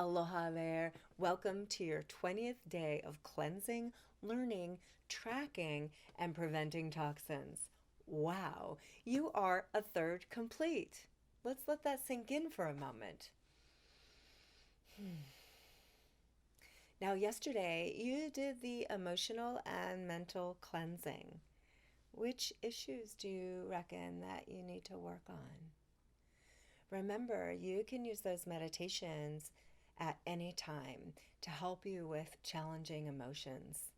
Aloha there. Welcome to your 20th day of cleansing, learning, tracking, and preventing toxins. Wow, you are a third complete. Let's let that sink in for a moment. Now, yesterday you did the emotional and mental cleansing. Which issues do you reckon that you need to work on? Remember, you can use those meditations at any time to help you with challenging emotions.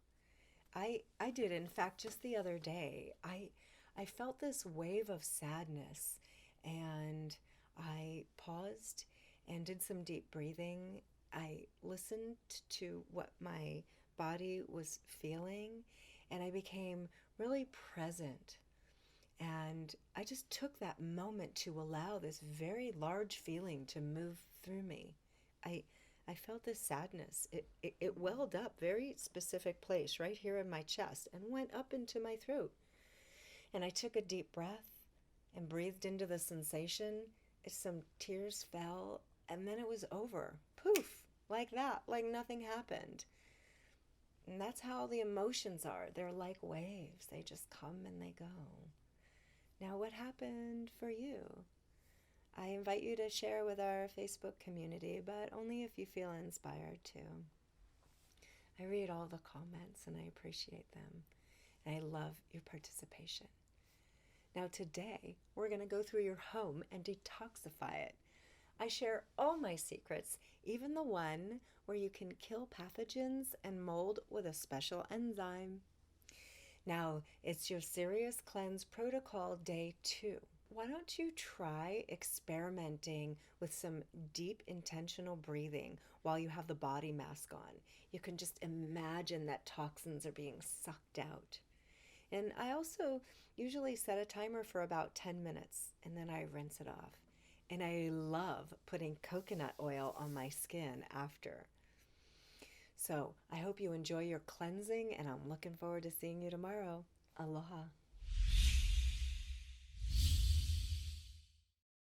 I did, in fact, just the other day. I felt this wave of sadness and I paused and did some deep breathing. I listened to what my body was feeling and I became really present. And I just took that moment to allow this very large feeling to move through me. I I felt this sadness. It welled up very specific place right here in my chest and went up into my throat. And I took a deep breath and breathed into the sensation. Some tears fell and then it was over. Poof, like that, like nothing happened. And that's how the emotions are. They're like waves. They just come and they go. Now, what happened for you? I invite you to share with our Facebook community, but only if you feel inspired to. I read all the comments and I appreciate them. And I love your participation. Now, today, we're going to go through your home and detoxify it. I share all my secrets, even the one where you can kill pathogens and mold with a special enzyme. Now, it's your Serious Cleanse Protocol Day 2. Why don't you try experimenting with some deep intentional breathing while you have the body mask on? You can just imagine that toxins are being sucked out. And I also usually set a timer for about 10 minutes and then I rinse it off. And I love putting coconut oil on my skin after. So I hope you enjoy your cleansing and I'm looking forward to seeing you tomorrow. Aloha.